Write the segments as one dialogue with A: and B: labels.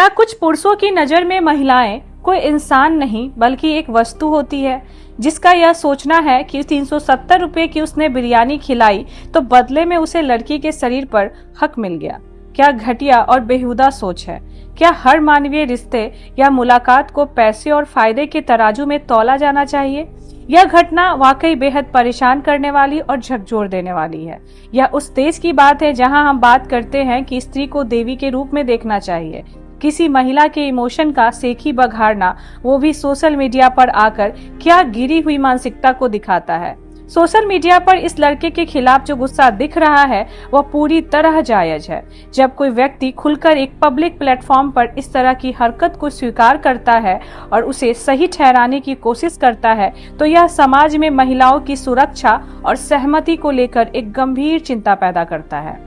A: क्या कुछ पुरुषों की नजर में महिलाएं कोई इंसान नहीं बल्कि एक वस्तु होती है, जिसका यह सोचना है कि 370 रुपए की उसने बिरयानी खिलाई तो बदले में उसे लड़की के शरीर पर हक मिल गया। क्या घटिया और बेहुदा सोच है। क्या हर मानवीय रिश्ते या मुलाकात को पैसे और फायदे के तराजू में तौला जाना चाहिए? यह घटना वाकई बेहद परेशान करने वाली और झकझोर देने वाली है। यह उस देश की बात है जहां हम बात करते हैं कि स्त्री को देवी के रूप में देखना चाहिए। किसी महिला के इमोशन का सेखी बघाड़ना, वो भी सोशल मीडिया पर आकर, क्या गिरी हुई मानसिकता को दिखाता है। सोशल मीडिया पर इस लड़के के खिलाफ जो गुस्सा दिख रहा है वह पूरी तरह जायज है। जब कोई व्यक्ति खुलकर एक पब्लिक प्लेटफॉर्म पर इस तरह की हरकत को स्वीकार करता है और उसे सही ठहराने की कोशिश करता है तो यह समाज में महिलाओं की सुरक्षा और सहमति को लेकर एक गंभीर चिंता पैदा करता है।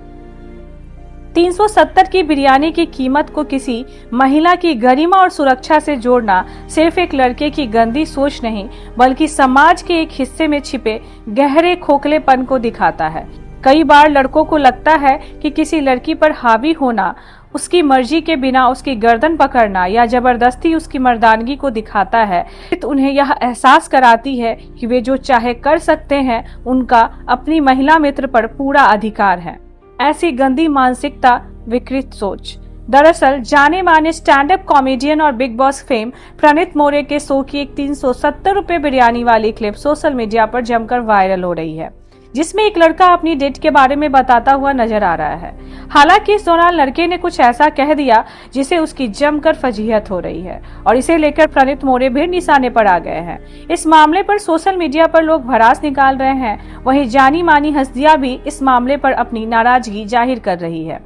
A: 370 की बिरयानी की कीमत को किसी महिला की गरिमा और सुरक्षा से जोड़ना सिर्फ एक लड़के की गंदी सोच नहीं बल्कि समाज के एक हिस्से में छिपे गहरे खोखलेपन को दिखाता है। कई बार लड़कों को लगता है कि किसी लड़की पर हावी होना, उसकी मर्जी के बिना उसकी गर्दन पकड़ना या जबरदस्ती उसकी मर्दानगी को दिखाता है। तो उन्हें यह एहसास कराती है कि वे जो चाहे कर सकते हैं, उनका अपनी महिला मित्र पर पूरा अधिकार है। ऐसी गंदी मानसिकता, विकृत सोच। दरअसल जाने माने स्टैंड अप कॉमेडियन और बिग बॉस फेम प्रणीत मोरे के शो की एक 370 रुपए बिरयानी वाली क्लिप सोशल मीडिया पर जमकर वायरल हो रही है, जिसमें एक लड़का अपनी डेट के बारे में बताता हुआ नजर आ रहा है। हालांकि इस दौरान लड़के ने कुछ ऐसा कह दिया जिसे उसकी जमकर फजीहत हो रही है और इसे लेकर प्रणीत मोरे भी निशाने पर आ गए हैं। इस मामले पर सोशल मीडिया पर लोग भड़ास निकाल रहे हैं। वहीं जानी मानी हस्तियां भी इस मामले पर अपनी नाराजगी जाहिर कर रही है।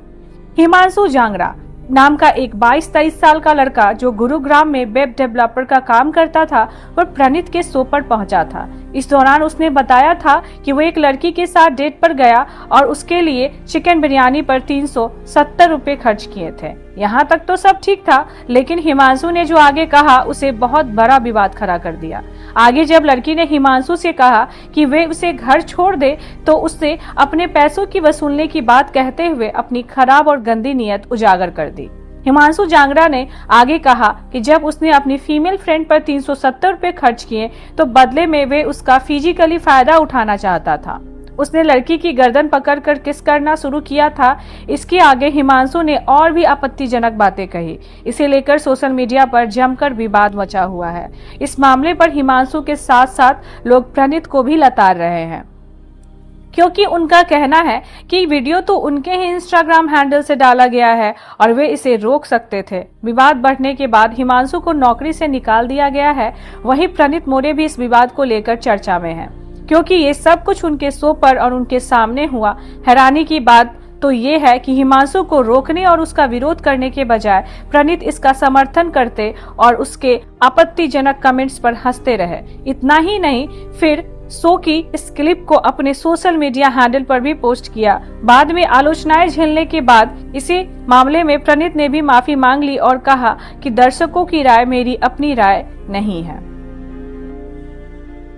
A: हिमांशु जांगड़ा नाम का एक 22-23 साल का लड़का जो गुरुग्राम में वेब डेवलपर का काम करता था, वह प्रणीत के शो पर पहुंचा था। इस दौरान उसने बताया था कि वो एक लड़की के साथ डेट पर गया और उसके लिए चिकन बिरयानी पर 370 रुपए खर्च किए थे। यहाँ तक तो सब ठीक था, लेकिन हिमांशु ने जो आगे कहा उसे बहुत बड़ा विवाद खड़ा कर दिया। आगे जब लड़की ने हिमांशु से कहा कि वे उसे घर छोड़ दे तो उससे अपने पैसों की वसूलने की बात कहते हुए अपनी खराब और गंदी नीयत उजागर कर दी। हिमांशु जांगड़ा ने आगे कहा कि जब उसने अपनी फीमेल फ्रेंड पर 370 रुपए खर्च किए तो बदले में वे उसका फिजिकली फायदा उठाना चाहता था। उसने लड़की की गर्दन पकड़कर किस करना शुरू किया था। इसके आगे हिमांशु ने और भी आपत्तिजनक बातें कही। इसे लेकर सोशल मीडिया पर जमकर विवाद मचा हुआ है। इस मामले पर हिमांशु के साथ साथ लोग प्रणीत को भी लताड़ रहे हैं, क्योंकि उनका कहना है कि वीडियो तो उनके ही इंस्टाग्राम हैंडल से डाला गया है और वे इसे रोक सकते थे। विवाद बढ़ने के बाद हिमांशु को नौकरी से निकाल दिया गया है। वहीं प्रणीत मोरे भी इस विवाद को लेकर चर्चा में है, क्योंकि ये सब कुछ उनके शो पर और उनके सामने हुआ। हैरानी की बात तो ये है कि हिमांशु को रोकने और उसका विरोध करने के बजाय प्रणीत इसका समर्थन करते और उसके आपत्तिजनक कमेंट्स पर हंसते रहे। इतना ही नहीं, फिर शो की इस क्लिप को अपने सोशल मीडिया हैंडल पर भी पोस्ट किया। बाद में आलोचनाएं झेलने के बाद इसी मामले में प्रणीत ने भी माफी मांग ली और कहा कि दर्शकों की राय मेरी अपनी राय नहीं है।